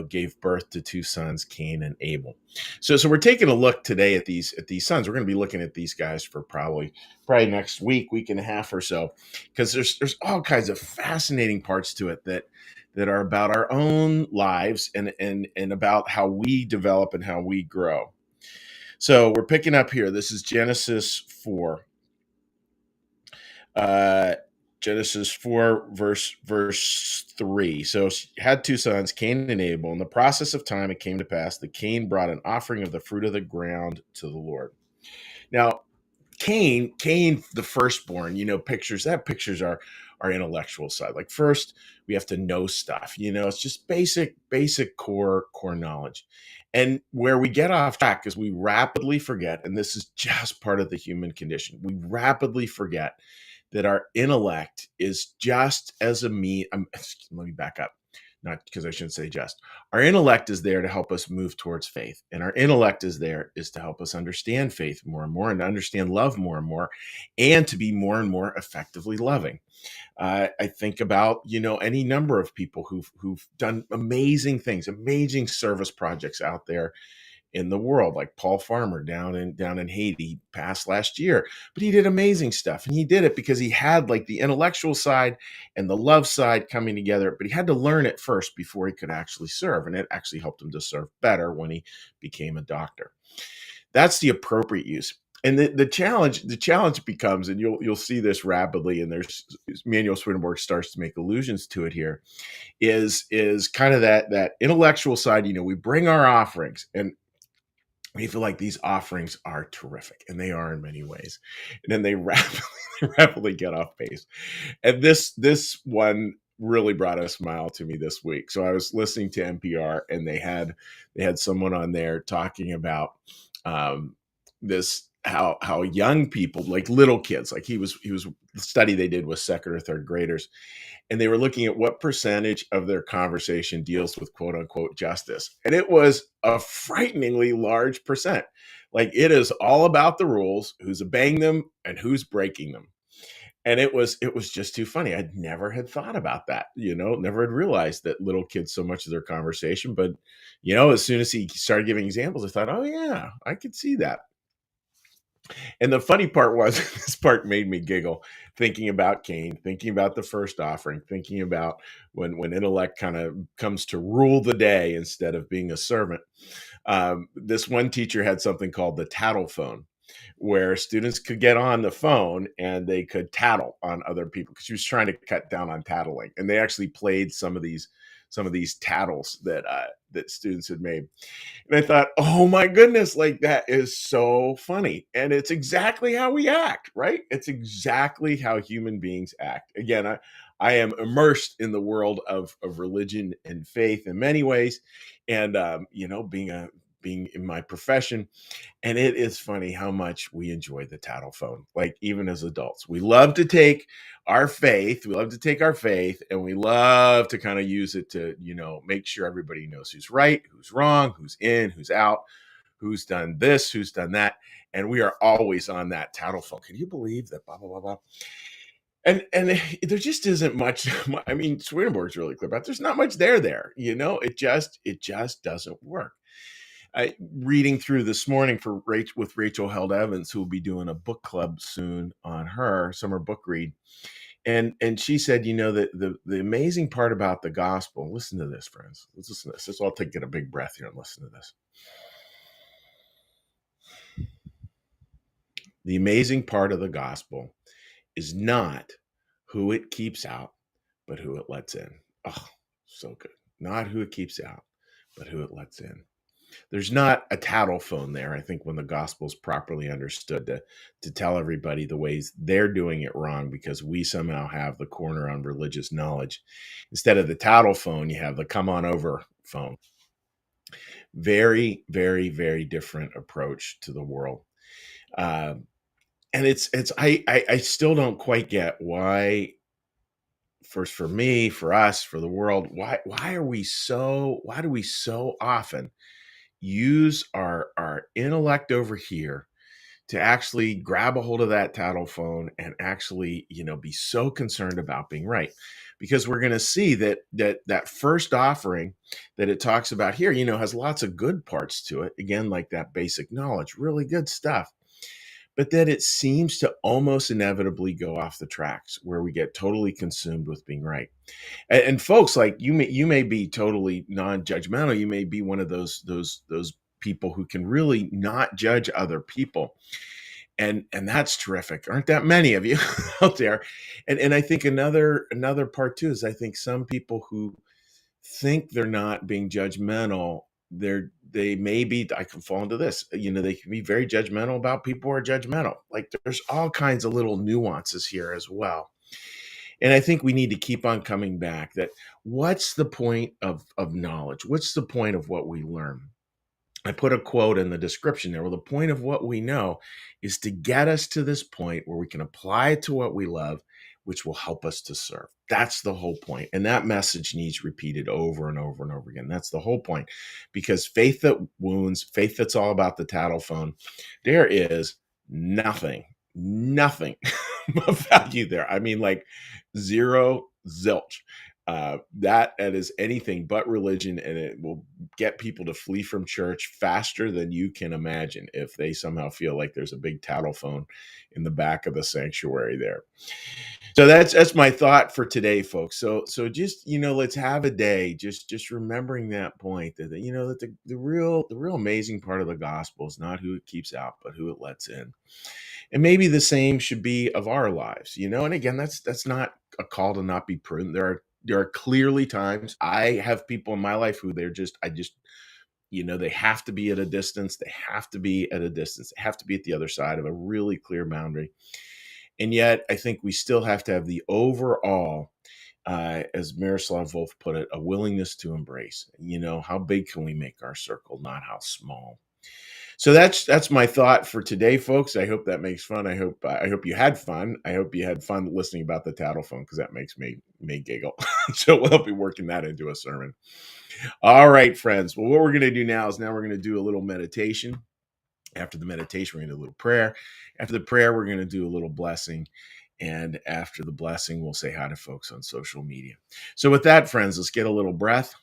gave birth to two sons, Cain and Abel. So we're taking a look today at these sons. We're going to be looking at these guys for probably next week and a half or so, because there's all kinds of fascinating parts to it that are about our own lives and about how we develop and how we grow. So we're picking up here. This is Genesis 4. Genesis 4, verse 3. So she had two sons, Cain and Abel. In the process of time, it came to pass that Cain brought an offering of the fruit of the ground to the Lord. Now, Cain, the firstborn, pictures our intellectual side. Like, first, we have to know stuff. It's just basic core knowledge. And where we get off track is we rapidly forget, and this is just part of the human condition. We rapidly forget that our intellect is just as let me back up. Not because I shouldn't say just. Our intellect is there to help us move towards faith. And our intellect is to help us understand faith more and more, and to understand love more and more, and to be more and more effectively loving. I think about, any number of people who've done amazing things, amazing service projects out there in the world, like Paul Farmer down in Haiti, passed last year. But he did amazing stuff, and he did it because he had like the intellectual side and the love side coming together, but he had to learn it first before he could actually serve, and it actually helped him to serve better when he became a doctor. That's the appropriate use. And the challenge becomes, and you'll see this rapidly, and there's Manuel Swedenborg starts to make allusions to it here, is kind of that intellectual side. We bring our offerings, and we feel like these offerings are terrific, and they are in many ways. And then they rapidly get off base. And this one really brought a smile to me this week. So I was listening to NPR, and they had someone on there talking about this how young people, like little kids, like he was the study they did was second or third graders, and they were looking at what percentage of their conversation deals with quote unquote justice. And it was a frighteningly large percent. Like, it is all about the rules, who's obeying them and who's breaking them. And it was just too funny. I'd never had thought about that, never had realized that little kids, so much of their conversation. But, as soon as he started giving examples, I thought, oh yeah, I could see that. And the funny part was, this part made me giggle, thinking about Cain, thinking about the first offering, thinking about when intellect kind of comes to rule the day instead of being a servant. This one teacher had something called the tattle phone, where students could get on the phone and they could tattle on other people, because she was trying to cut down on tattling. And they actually played some of these tattles that students had made. And I thought, oh my goodness, like, that is so funny. And it's exactly how we act, right? It's exactly how human beings act. Again, I am immersed in the world of religion and faith in many ways. And, being in my profession. And it is funny how much we enjoy the tattle phone. Like, even as adults, we love to take our faith, and we love to kind of use it to, make sure everybody knows who's right, who's wrong, who's in, who's out, who's done this, who's done that. And we are always on that tattle phone. Can you believe that? Blah, blah, blah, blah. And there just isn't much. I mean, Swedenborg's really clear about it. There's not much there. It just doesn't work. Reading through this morning with Rachel Held Evans, who will be doing a book club soon on her summer book read. And she said, that the amazing part about the gospel, listen to this, friends. Let's listen to this. Let's all get a big breath here and listen to this. The amazing part of the gospel is not who it keeps out, but who it lets in. Oh, so good. Not who it keeps out, but who it lets in. There's not a tattle phone there, I think, when the gospel is properly understood, to tell everybody the ways they're doing it wrong because we somehow have the corner on religious knowledge. Instead of the tattle phone, you have the come on over phone. Very, very, very different approach to the world. And I still don't quite get why, first for me, for us, for the world, why do we so often use our intellect over here to actually grab a hold of that tattle phone and actually, be so concerned about being right. Because we're going to see that first offering that it talks about here, has lots of good parts to it. Again, like that basic knowledge, really good stuff. But then it seems to almost inevitably go off the tracks where we get totally consumed with being right. And folks, like you may be totally non-judgmental. You may be one of those people who can really not judge other people, and that's terrific. Aren't that many of you out there? And I think another part too is I think some people who think they're not being judgmental, they may be, I can fall into this, they can be very judgmental about people who are judgmental. Like there's all kinds of little nuances here as well. And I think we need to keep on coming back that what's the point of knowledge? What's the point of what we learn? I put a quote in the description there. Well, the point of what we know is to get us to this point where we can apply it to what we love, which will help us to serve. That's the whole point. And that message needs repeated over and over and over again. That's the whole point. Because faith that wounds, faith that's all about the tattle phone, there is nothing of value there. I mean, like zero, zilch. That is anything but religion, and it will get people to flee from church faster than you can imagine if they somehow feel like there's a big tattle phone in the back of the sanctuary there. So that's my thought for today, folks. So just let's have a day just remembering that point that that the real amazing part of the gospel is not who it keeps out, but who it lets in. And maybe the same should be of our lives, and again, that's not a call to not be prudent. There are clearly times I have people in my life who I just, they have to be at a distance. They have to be at a distance. They have to be at the other side of a really clear boundary. And yet I think we still have to have the overall, as Miroslav Volf put it, a willingness to embrace. How big can we make our circle, not how small. So that's my thought for today, folks. I hope that makes fun. I hope you had fun. I hope you had fun listening about the tattle phone because that makes me giggle. So we'll be working that into a sermon. All right, friends. Well, what we're going to do now is we're going to do a little meditation. After the meditation, we're going to do a little prayer. After the prayer, we're going to do a little blessing. And after the blessing, we'll say hi to folks on social media. So with that, friends, let's get a little breath.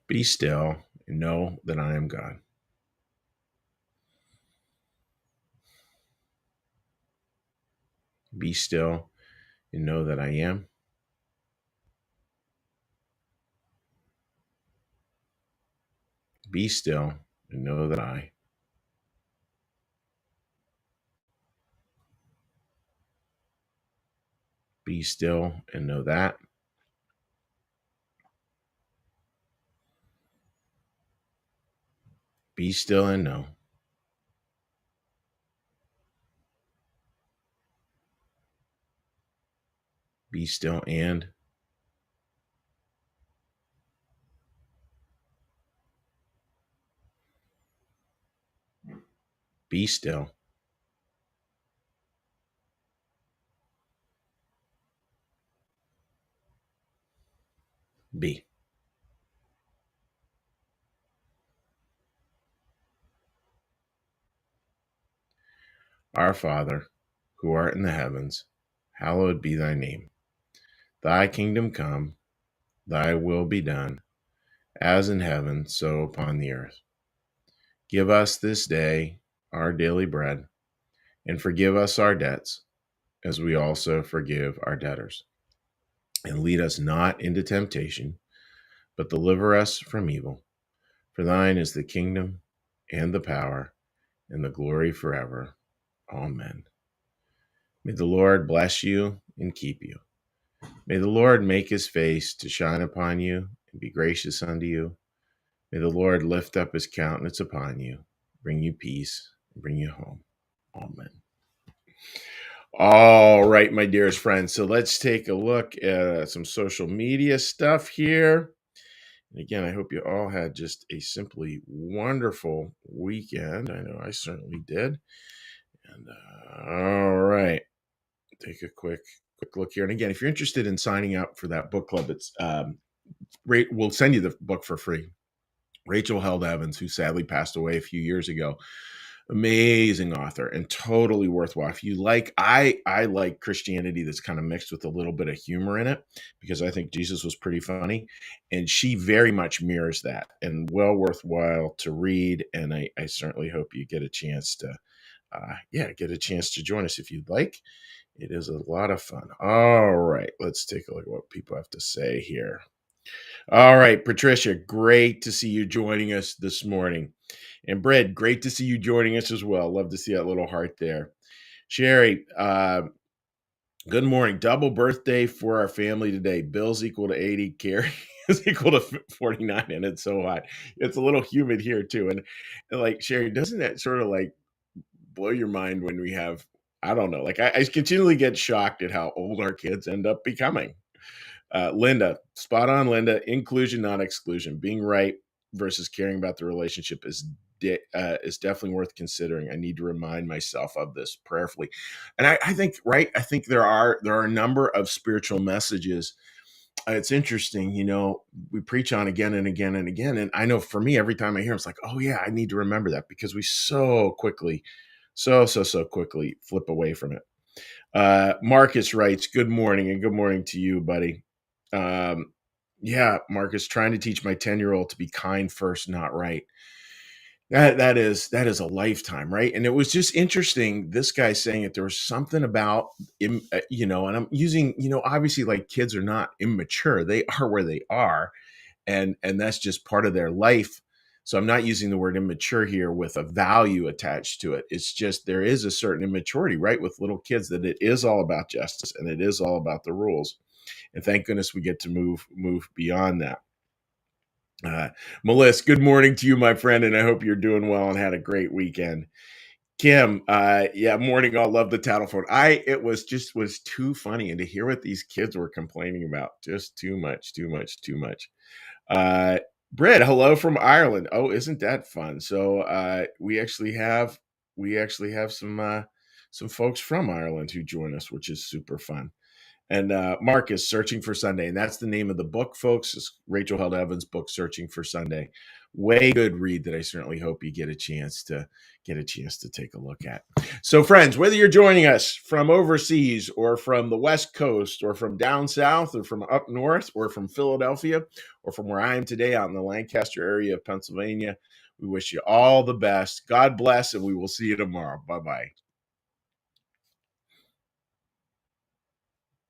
Be still and know that I am God. Be still and know that I am. Be still and know that I. Be still and know that. Be still and know. Be still and. Be still. Be. Our Father, who art in the heavens, hallowed be thy name. Thy kingdom come, thy will be done, as in heaven, so upon the earth. Give us this day our daily bread, and forgive us our debts, as we also forgive our debtors. And lead us not into temptation, but deliver us from evil. For thine is the kingdom, and the power, and the glory forever. Amen. May the Lord bless you and keep you. May the Lord make his face to shine upon you and be gracious unto you. May the Lord lift up his countenance upon you, bring you peace, and bring you home. Amen. All right, my dearest friends. So let's take a look at some social media stuff here. And again, I hope you all had just a simply wonderful weekend. I know I certainly did. And all right, take a quick look here. And again, if you're interested in signing up for that book club, it's we'll send you the book for free. Rachel Held Evans, who sadly passed away a few years ago, amazing author and totally worthwhile. If you like, I like Christianity that's kind of mixed with a little bit of humor in it, because I think Jesus was pretty funny, and she very much mirrors that, and well worthwhile to read. And I certainly hope you get a chance to get a chance to join us if you'd like. It is a lot of fun. All right, let's take a look at what people have to say here. All right, Patricia, great to see you joining us this morning. And Brad, great to see you joining us as well. Love to see that little heart there. Sherry, good morning. Double birthday for our family today. Bill's equal to 80. Carrie is equal to 49, and it's so hot. It's a little humid here too. And like, Sherry, doesn't that sort of like blow your mind when we have, I don't know, like I continually get shocked at how old our kids end up becoming. Linda, spot on, Linda. Inclusion, not exclusion. Being right versus caring about the relationship is definitely worth considering. I need to remind myself of this prayerfully, and I think right. I think there are a number of spiritual messages. It's interesting, we preach on again and again and again, and I know for me, every time I hear, it's like, oh yeah, I need to remember that, because we so quickly, so quickly flip away from it. Marcus writes, good morning, and good morning to you, buddy. Yeah, Marcus, trying to teach my 10-year-old to be kind first, not right. That is a lifetime, right? And it was just interesting, this guy saying that there was something about and I'm using, obviously, like, kids are not immature. They are where they are, and that's just part of their life. So I'm not using the word immature here with a value attached to it. It's just there is a certain immaturity, right, with little kids, that it is all about justice and it is all about the rules. And thank goodness we get to move beyond that. Melissa, good morning to you, my friend, and I hope you're doing well and had a great weekend. Kim, yeah, morning. All, love the tattle phone. Was too funny, and to hear what these kids were complaining about, just too much, too much, too much. Uh, Britt, hello from Ireland. Oh, isn't that fun? So we actually have some folks from Ireland who join us, which is super fun. And Marcus, Searching for Sunday. And that's the name of the book, folks. It's Rachel Held Evans' book, Searching for Sunday. Way good read that I certainly hope you get a chance to take a look at. So, friends, whether you're joining us from overseas or from the West Coast or from down south or from up north or from Philadelphia or from where I am today out in the Lancaster area of Pennsylvania, we wish you all the best. God bless, and we will see you tomorrow. Bye-bye.